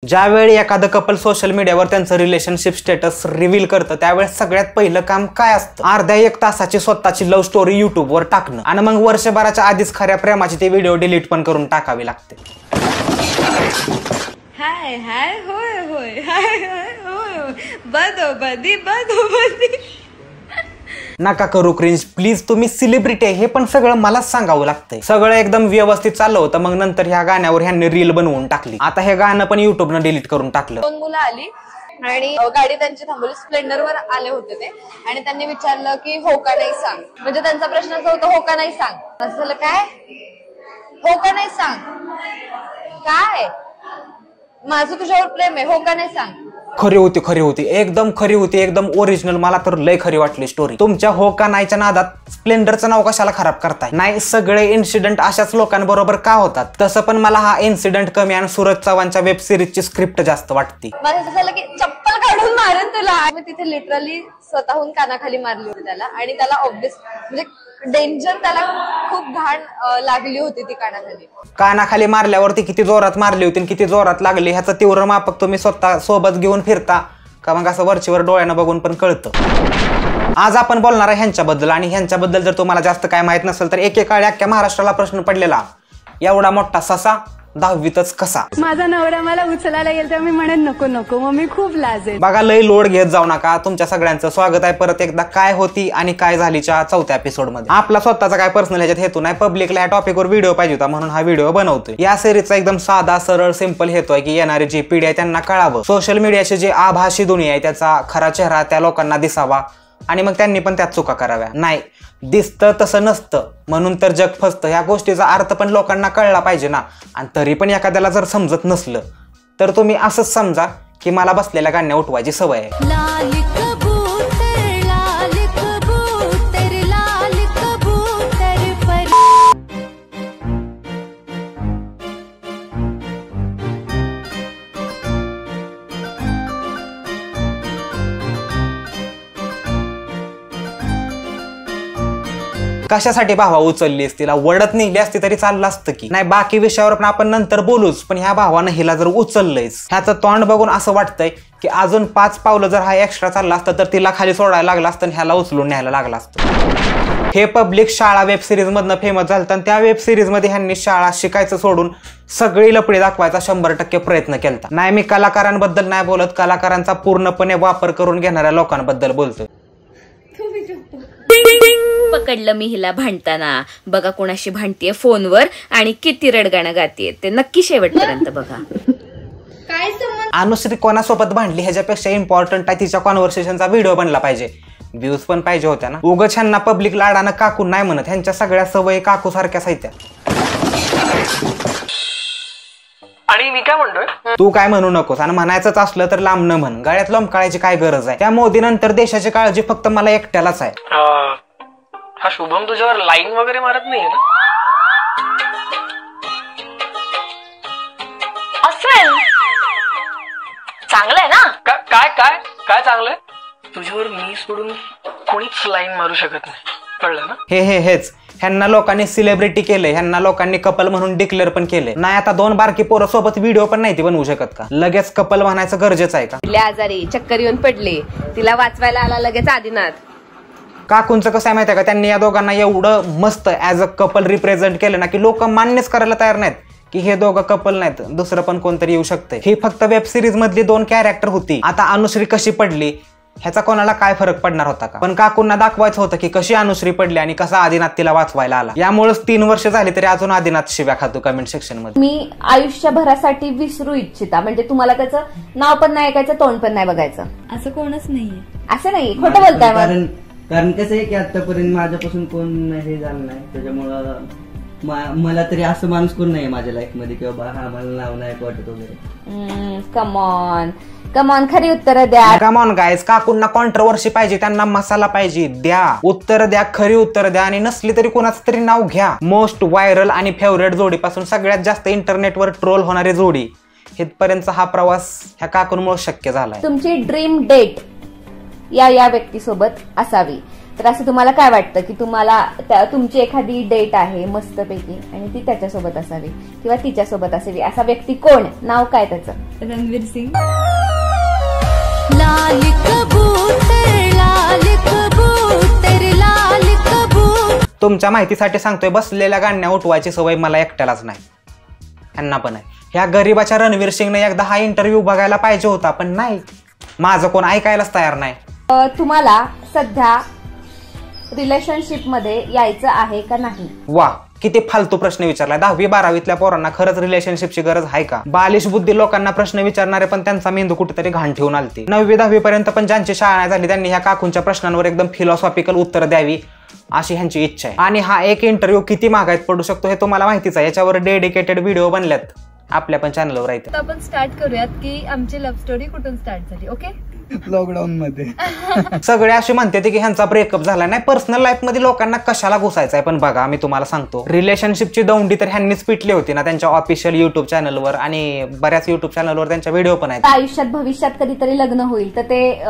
ज्यावेळी एखादं couple social मीडियावर त्यांचं रिलेशनशिप स्टेटस रिव्हील करतं त्यावेळेस सगळ्यात पहिलं काम काय असतं? अर्ध्या 1 तासाची स्वतःची लव्ह स्टोरी युट्यूबवर टाकणं आणि मग वर्षभराच्या आधीच खऱ्या प्रेमाची ते व्हिडिओ डिलीट पण करून टाकावी लागते. हाय हाय होय होय हाय हाय होय बदो बदी बदो बदी. नका करू क्रिंज प्लीज, तुम्ही सेलिब्रिटी आहे हे पण सगळं मलाच सांगावं लागतंय. सगळं एकदम व्यवस्थित चाललं होतं, मग नंतर ह्या गाण्यावर ह्यांनी रील बनवून टाकली. आता हे गाणं पण युट्यूबनं डिलीट करून टाकलं. 2 मुलं आली आणि गाडी त्यांची थांबवली. स्प्लेंडरवर आले होते ते आणि त्यांनी विचारलं की हो का नाही सांग. म्हणजे त्यांचा प्रश्न असा होता हो का नाही सांग. असं झालं काय हो का नाही सांग काय माझं तुझ्यावर प्रेम आहे हो का नाही सांग. खरी होती एकदम खरी होती, एकदम ओरिजिनल. मला तर लय खरी वाटली स्टोरी. तुमच्या हो का नाहीच्या नादात स्प्लेंडरचं नाव कशाला खराब करताय? नाही, सगळे इन्सिडेंट अशाच लोकांबरोबर का होतात? तसं पण मला हा इन्सिडेंट कमी आणि सूरज चव्हाणच्या वेब सिरीजची स्क्रिप्ट जास्त वाटते. मला असं झालं की चप्पल काढून मारेन तुला. मी तिथे लिटरली स्वतःहून कानाखाली मारली होती त्याला आणि त्याला ऑब्विस म्हणजे डेंजर, त्याला खूप घाण लागली होती ती कानाखाली. कानाखाली मारल्यावरती किती जोरात मारली होती आणि किती जोरात लागली ह्याचं तीव्र मापक तुम्ही स्वतः सोबत घेऊन फिरता का मग असं वरचीवर डोळ्यानं बघून पण कळतं. आज आपण बोलणार आहे ह्यांच्याबद्दल आणि ह्यांच्याबद्दल जर तुम्हाला जास्त काय माहित नसेल तर एकेकाळी अख्ख्या महाराष्ट्राला प्रश्न पडलेला एवढा मोठा ससा 10वीतच कसा. माझा नवरा मला उचलायला गेल तर मी म्हणेन नको नको मग मी खूप लाजेल. बघा, लय लोड घेत जाऊ नका. तुमच्या सगळ्यांचं स्वागत आहे परत एकदा काय होती आणि काय झालीच्या 4थ्या एपिसोड मध्ये. आपला स्वतःचा काय पर्सनल ह्याच्यात हेतू नाही, पब्लिकला या टॉपिकवर व्हिडिओ पाहिजे होता म्हणून हा व्हिडिओ बनवतोय. या सिरीजचा एकदम साधा सरळ सिंपल हेतू आहे की येणारी जी पिढी आहे त्यांना कळावं सोशल मीडियाची जी आभासी दुनिया आहे त्याचा खरा चेहरा त्या लोकांना दिसावा आणि मग त्यांनी पण त्यात चुका कराव्या. नाही, दिसतं तसं नसतं म्हणून तर जग फसतं. ह्या गोष्टीचा अर्थ पण लोकांना कळला पाहिजे ना. आणि तरी पण एखाद्याला जर समजत नसलं तर तुम्ही असंच समजा की मला बसलेल्या गाण्या उठवायची सवय आहे. कशासाठी भावा उचललीस? तिला वडत निघली असती तरी चाललं असतं की. नाही, बाकी विषयावर पण आपण नंतर बोलूच, पण ह्या भावानं हिला जर उचललंयच ह्याचं तोंड बघून असं वाटतंय की अजून 5 पावलं जर हा एक्स्ट्रा चालला असतं तर तिला खाली सोडायला लागला असतं आणि ह्याला उचलून न्यायला लागला असतं. हे पब्लिक शाळा वेब सिरीज मधनं फेमस झालं आणि त्या वेब सिरीज मध्ये ह्यांनी शाळा शिकायचं सोडून सगळी लपडी दाखवायचा 100% प्रयत्न केला. नाही, मी कलाकारांबद्दल नाही बोलत, कलाकारांचा पूर्णपणे वापर करून घेणाऱ्या लोकांबद्दल बोलतोय. पकडलं मी हिला भांडताना. बघा कोणाशी भांडतीये फोनवर आणि किती रडगाणं गातीये ते नक्की शेवटपर्यंत बघा. काय संबंध? अनुश्री कोणासोबत भांडली ह्याच्यापेक्षा इम्पॉर्टंट आहे तिच्या कॉन्व्हर्सेशनचा व्हिडिओ बनला पाहिजे. व्ह्यूज पण पाहिजे होत्या ना. उगाच ह्यांना पब्लिक लाडानं काकू नाही म्हणत, ह्यांच्या सगळ्या सवयी काकू सारख्या साहित्या. आणि मी काय म्हणतोय, तू काय म्हणू नकोस आणि म्हणायचंच असलं तर लांब न म्हण. गळ्यात लोंबकाळायची काय गरज आहे? त्या मोदी नंतर देशाची काळजी फक्त मला एकट्यालाच आहे. हा शुभम तुझ्यावर लाईन वगैरे मारत नाहीये ना? असेल, चांगलंय ना? काय काय काय चांगलंय? तुझ्यावर मी सोडून कोणीच लाईन मारू शकत नाही, कळलं ना? हेच ह्यांना लोकांनी सेलिब्रिटी केले, ह्यांना लोकांनी कपल म्हणून डिक्लेअर पण केले. नाही, आता 2 बारकी पोरं सोबत व्हिडिओ पण नाही ती बनवू शकत का? लगेच कपल म्हणायचं गरजेचं आहे का? आजारी चक्कर येऊन पडले, तिला वाचवायला आला लगेच आदिनाथ. काकूंचं कसं आहे माहिती आहे का, त्यांनी या दोघांना एवढं मस्त ऍज अ कपल रिप्रेझेंट केलं ना की लोक मान्यच करायला तयार नाहीत की हे दोघं कपल नाहीत, दुसरं पण कोणतरी येऊ शकतंय. ही फक्त वेब सिरीज मधली 2 कॅरेक्टर होती. आता अनुश्री कशी पडली ह्याचा कोणाला काय फरक पडणार होता का? पण काकूंना दाखवायचं होतं की कशी अनुश्री पडली आणि कसा आदिनाथ तिला वाचवायला आला. यामुळेच 3 वर्ष झाली तरी अजून आदिनाथ शिव्या खातो कमेंट सेक्शन मध्ये. मी आयुष्यभरासाठी विसरू इच्छिता, म्हणजे तुम्हाला त्याचं नाव पण नाही ऐकायचं, तोंड पण नाही बघायचं. असं कोणच नाहीये. असं नाही, खोटं बोलताय. कारण कसं आहे की आतापर्यंत माझ्यापासून कोण हे झालं नाही, त्याच्यामुळं मला तरी असं माणूस कोण नाही माझ्या लाईफ मध्ये की बाबा हा मला नाव नाही वाटत वगैरे. कमॉन खरी उत्तर द्या. कमॉन गाईज, काकूंना कॉन्ट्रोवर्सी पाहिजे, त्यांना मसाला पाहिजे, द्या उत्तर द्या, खरी उत्तर द्या आणि नसली तरी कोणाचं तरी नाव घ्या. मोस्ट व्हायरल आणि फेवरेट जोडीपासून सगळ्यात जास्त इंटरनेटवर ट्रोल होणारी जोडी इथपर्यंतचा हा प्रवास ह्या काकूंमुळे शक्य झालाय. तुमची ड्रीम डेट या व्यक्तीसोबत असावी. तर असं तुम्हाला काय वाटतं की तुम्हाला तुमची एखादी डेट आहे मस्तपैकी आणि ती त्याच्यासोबत असावी किंवा तिच्यासोबत असावी, असा व्यक्ती कोण, नाव काय त्याचं? रणवीर सिंग. लाल कबूतर लाल कबूतर लाल कबूतर. तुमच्या माहितीसाठी सांगतोय, बसलेल्या गाण्या उठवायची सवय मला एकट्यालाच नाही, ह्यांना पण आहे. ह्या गरीबाच्या रणवीर सिंगने एकदा हा इंटरव्ह्यू बघायला पाहिजे होता, पण नाही, माझं कोण ऐकायलाच तयार नाही. तुम्हाला सध्या रिलेशनशिप मध्ये यायचं आहे का नाही? वा, किती फालतू प्रश्न विचारलाय. 10वी-12वीतल्या पोरांना खरंच रिलेशनशिपची गरज आहे का? बालिश बुद्धी लोकांना प्रश्न विचारणारे पण त्यांचा मेंदू कुठेतरी घाण ठेवून आलते. 9वी-10वी पर्यंत पण ज्यांची शाळा नाही झाली त्यांनी ह्या काकूंच्या प्रश्नांवर एकदम फिलॉसॉफिकल उत्तर द्यावी अशी ह्यांची इच्छा आहे. आणि हा एक इंटरव्ह्यू किती महागाईत पडू शकतो हे तुम्हाला माहितीच आहे. याच्यावर डेडिकेटेड व्हिडिओ बनल्यात आपल्या पण चॅनलवर आहेत. आपण स्टार्ट करूयात की आमची लव्ह स्टोरी कुठून स्टार्ट झाली. ओके, लॉकडाऊन मध्ये. सगळे असे म्हणते की ह्यांचा ब्रेकअप झाला नाही. पर्सनल लाईफ मध्ये लोकांना कशाला घुसायचं आहे? पण बघा, मी तुम्हाला सांगतो, रिलेशनशिपची दौंडी तर ह्यांनीच पिटली होती ना त्यांच्या ऑफिशियल युट्यूब चॅनलवर आणि बऱ्याच युट्यूब चॅनलवर त्यांच्या व्हिडिओ पण आहेत. आयुष्यात भविष्यात कधीतरी लग्न होईल तर ते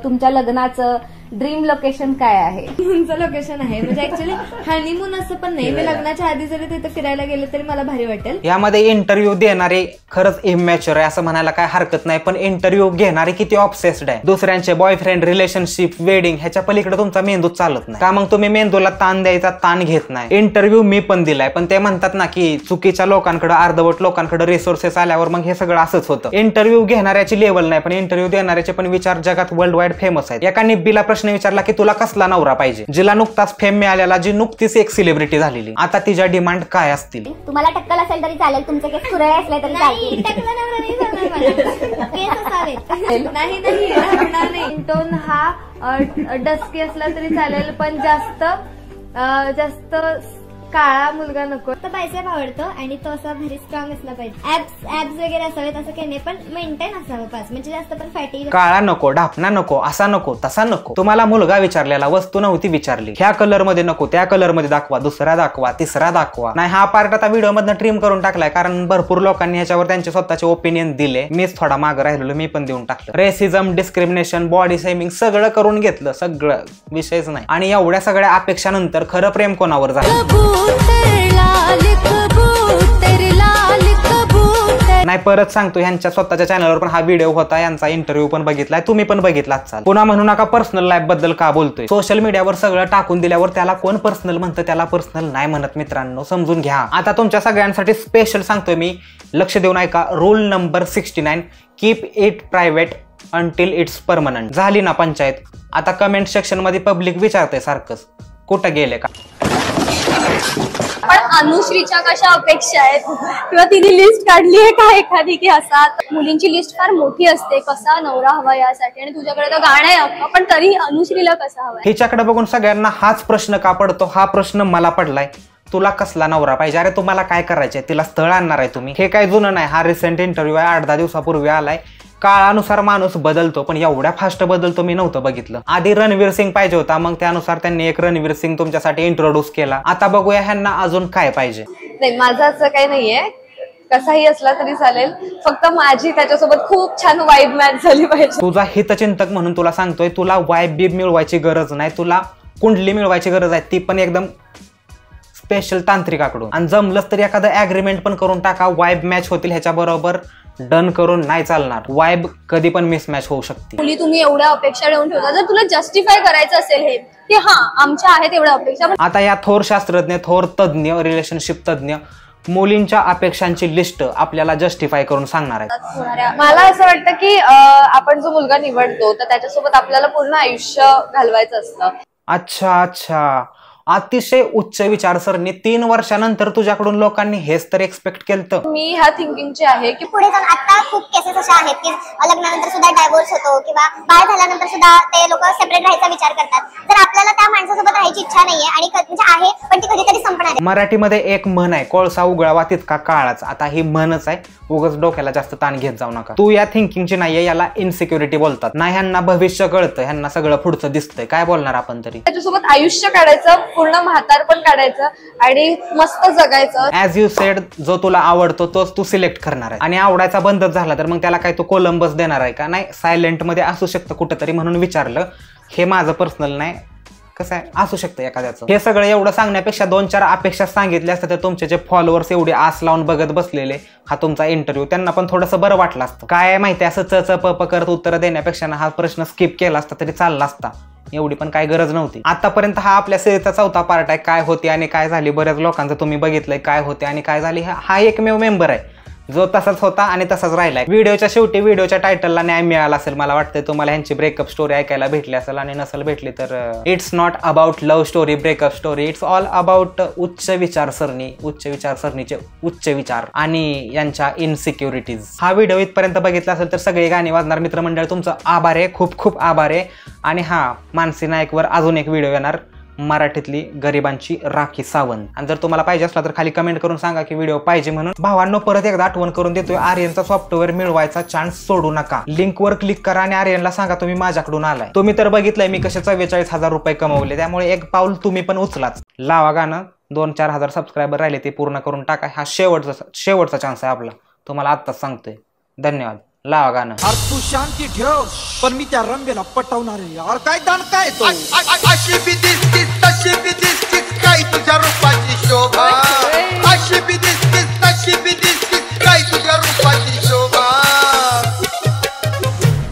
तुमच्या लग्नाचं ड्रीम लोकेशन काय आहे? तुमचं लोकेशन आहे म्हणजे ऍक्च्युली हनीमून असं पण नाही. मी लग्नाच्या आधी जरी तिथे फिरायला गेले तरी मला भारी वाटेल. यामध्ये इंटरव्ह्यू देणारे खरंच इमॅच्युअर आहे असं म्हणायला काय हरकत नाही, पण इंटरव्ह्यू घेणारे किती ऑब्सेस्ड आहे. दुसऱ्यांचे बॉयफ्रेंड, रिलेशनशिप, वेडिंग ह्याच्या पलीकडे तुमचा मेंदू चालत नाही का? मग तुम्ही मेंदूला ताण द्यायचा ताण घेत नाही. इंटरव्ह्यू मी पण दिलाय, पण ते म्हणतात ना की चुकीच्या लोकांकडे, अर्धवट लोकांकडे रिसोर्सेस आल्यावर मग हे सगळं असंच होतं. इंटरव्ह्यू घेणाऱ्याची लेवल नाही, पण इंटरव्ह्यू देणाऱ्याचे पण विचार जगात वर्ल्ड वाईड फेमस आहेत. एका निब्बीला प्रश्न विचारला की तुला कसला नवरा पाहिजे, जिला नुकताच फेम मिळालेला, जी नुकतीच एक सेलिब्रिटी झालेली. आता तिच्या डिमांड काय असतील? तुम्हाला टक्कल असेल तरी चालेल, तुमचे केस कुरळे असले तरी चालतील. नाही. टोन हा डस्की असला तरी चालेल, पण जास्त काळा मुलगा नको. तो बायसेप आवडतो आणि तो असा भारी स्ट्रॉंग असला पाहिजे. ऍब्स वगैरे असावेत असं काही नाही, पण मेंटेन असावं पास, म्हणजे जास्त पण फॅटी. काळा नको, ढापणा नको, असा नको, तसा नको. तुम्हाला मुलगा विचारलेला, वस्तू नव्हती विचारली. ह्या कलर मध्ये नको, त्या कलर मध्ये दाखवा, दुसरा दाखवा, तिसरा दाखवा. नाही, हा पार्ट आता व्हिडिओ मधनं ट्रिम करून टाकलाय कारण भरपूर लोकांनी ह्याच्यावर त्यांचे स्वतःचे ओपिनियन दिले. मीच थोडा मागे राहिलेलो, मी पण देऊन टाकलं. रेसिझम, डिस्क्रिमिनेशन, बॉडी शेमिंग सगळं करून घेतलं, सगळं विषयच नाही. आणि एवढ्या सगळ्या अपेक्षानंतर खरं प्रेम कोणावर झालं? नाही, परत सांगतो, ह्यांच्या स्वतःच्या चॅनलवर पण हा व्हिडिओ होता, यांचा इंटरव्ह्यू पण बघितलाय, तुम्ही पण बघितला असाल. पुन्हा म्हणू नका पर्सनल लाईफ बद्दल का बोलतोय. सोशल मीडियावर सगळं टाकून दिल्यावर त्याला कोण पर्सनल म्हणतं? त्याला पर्सनल नाही म्हणत मित्रांनो, समजून घ्या. आता तुमच्या सगळ्यांसाठी स्पेशल सांगतोय मी, लक्ष देऊन ऐका. Rule number 69, keep it private until it's permanent. झाली ना पंचायत? आता कमेंट सेक्शन मध्ये पब्लिक विचारतंय सारखंच, कुठं गेले का? पण अनुश्रीच्या कशा अपेक्षा आहेत किंवा तिने लिस्ट काढली आहे का एखादी की असा? मुलींची लिस्ट फार मोठी असते, कसा नवरा हवा यासाठी, आणि तुझ्याकडे तर गाणं आहे अख्खं, पण तरी अनुश्रीला कसा हवा? हिच्याकडे बघून सगळ्यांना हाच प्रश्न का पडतो? हा प्रश्न मला पडलाय, तुला कसला नवरा पाहिजे? अरे तुम्हाला काय करायचंय? तिला स्थळ आणणार आहे तुम्ही? हे काय जुनं नाही, हा रिसेंट इंटरव्ह्यू आहे, 8-10 दिवसापूर्वी आलाय. काळानुसार माणूस बदलतो, पण एवढ्या फास्ट बदलतो मी नव्हतं बघितलं. आधी रणवीर सिंग पाहिजे होता, मग त्यानुसार त्यांनी एक रणवीर सिंग तुमच्यासाठी इंट्रोड्यूस केला. आता बघूया ह्यांना अजून काय पाहिजे. नाही, माझं असं काही नाहीये, कसाही असला तरी चालेल, फक्त माझी त्याच्यासोबत खूप छान वाईब मॅच झाली पाहिजे. तुझा हितचिंतक म्हणून तुला सांगतोय, तुला वाईब बीब मिळवायची गरज नाही, तुला कुंडली मिळवायची गरज आहे, ती पण एकदम स्पेशल तांत्रिकाकडून. आणि जमलंच तरी एखादं ऍग्रीमेंट पण करून टाका, वाईब मॅच होतील ह्याच्या बरोबर. डन करून नाही चालणार, वाईब कधी पण मिसमॅच होऊ शकते. मुली तुम्ही एवढ्या अपेक्षा ठेवून ठेवता, जर तुला जस्टिफाय करायचं असेल हे की हा आमच्या आहेत एवढ्या अपेक्षा. आता या थोर शास्त्रज्ञ, थोर तज्ञ, रिलेशनशिप तज्ञ मुलींच्या अपेक्षांची लिस्ट आपल्याला जस्टिफाय करून सांगणार आहे. मला असं वाटतं की आपण जो मुलगा निवडतो तर त्याच्यासोबत आपल्याला पूर्ण आयुष्य घालवायचं असतं. अच्छा, अतिशय उच्च विचारसरणी. 3 वर्षानंतर तुझ्याकडून लोकांनी हेच तर एक्सपेक्ट केलं. मी ह्या थिंकिंगची आहे की पुढे जाऊन आता खूप केसेस अशा आहेत की लग्नानंतर सुद्धा डायव्होर्स होतो किंवा बाळ झाल्यानंतर सुद्धा ते लोक सेपरेट राहायचा विचार करतात. तर आपल्याला त्या माणसासोबत राहायची इच्छा नाहीये आणि म्हणजे आहे, पण ती कधीतरी संपणार आहे. मराठीमध्ये एक म्हण आहे, कोळसा उगळावा तितका काळाच. आता ही म्हणच आहे, उगाच डोक्याला जास्त ताण घेत जाऊ नका. तू या थिंकिंगची नाहीये, याला इनसिक्युरिटी बोलतात. नाही, ह्यांना भविष्य कळतं, ह्यांना सगळं पुढचं दिसतंय, काय बोलणार आपण तरी. त्याच्यासोबत आयुष्य काढायचं, पूर्ण म्हातार पण काढायचं आणि मस्त जगायचं. ऍज यू सेड, जो तुला आवडतो तोच तू सिलेक्ट करणार आहे. आणि आवडायचा बंदच झाला तर मग त्याला काय तू कोलंबस देणार आहे का? नाही, सायलेंट मध्ये असू शकतं कुठंतरी म्हणून विचारलं. हे माझं पर्सनल नाही, कसं आहे असू शकतं एखाद्याचं. हे सगळं एवढं सांगण्यापेक्षा 2-4 अपेक्षा सांगितल्या असतात तर तुमचे जे फॉलोअर्स एवढे आस लावून बघत बसलेले हा तुमचा इंटरव्ह्यू त्यांना पण थोडंसं बरं वाटलं असतं. काय माहिती असं च प करत उत्तर देण्यापेक्षा हा प्रश्न स्किप केला असता तरी चालला असता. एवढी पण काय गरज नव्हती. आतापर्यंत हा आपल्या सिरीजचा 4था पार्ट आहे. काय होती आणि काय झाली बऱ्याच लोकांचं तुम्ही बघितलंय काय होते आणि काय झाली. हा एकमेव मेंबर आहे जो तसाच होता आणि तसाच राहिलाय. व्हिडिओच्या शेवटी व्हिडिओच्या टायटलला न्याय मिळाला असेल. मला वाटतं तुम्हाला ह्यांची ब्रेकअप स्टोरी ऐकायला भेटली असेल आणि नसेल भेटली तर it's not about love story breakup story. It's all about उच्च विचारसरणीचे उच्च विचार आणि यांच्या इनसिक्युरिटीज. हा व्हिडिओ इथपर्यंत बघितला असेल तर सगळे गाणी वाजणार मित्रमंडळ तुमचं आभार आहे. खूप खूप आभार आहे. आणि हा मानसी नाईकवर अजून एक व्हिडिओ येणार मराठीतली गरिबांची राखी सावंत. आणि जर तुम्हाला पाहिजे असला तर खाली कमेंट करून सांगा की व्हिडिओ पाहिजे म्हणून. भावांनो परत एकदा आठवण करून देतोय आर्यनचा सॉफ्टवेअर मिळवायचा चान्स सोडू नका. लिंकवर क्लिक करा आणि आर्यनला सांगा तुम्ही माझ्याकडून आलाय. तुम्ही तर बघितलंय मी कसे 44,000 रुपये कमवले. त्यामुळे एक पाऊल तुम्ही पण उचलाच. लावा गाणं. 2-4 हजार सबस्क्रायबर राहिले ते पूर्ण करून टाका. हा शेवटचा चान्स आहे आपला. तुम्हाला आत्ताच सांगतोय. धन्यवाद. लावा गाणं. तू शांती ठेव पण मी त्या रंबेला पटवणार आहे. काय दान काय तो अशी बी दिसतीस तशी बी दिसतीस काय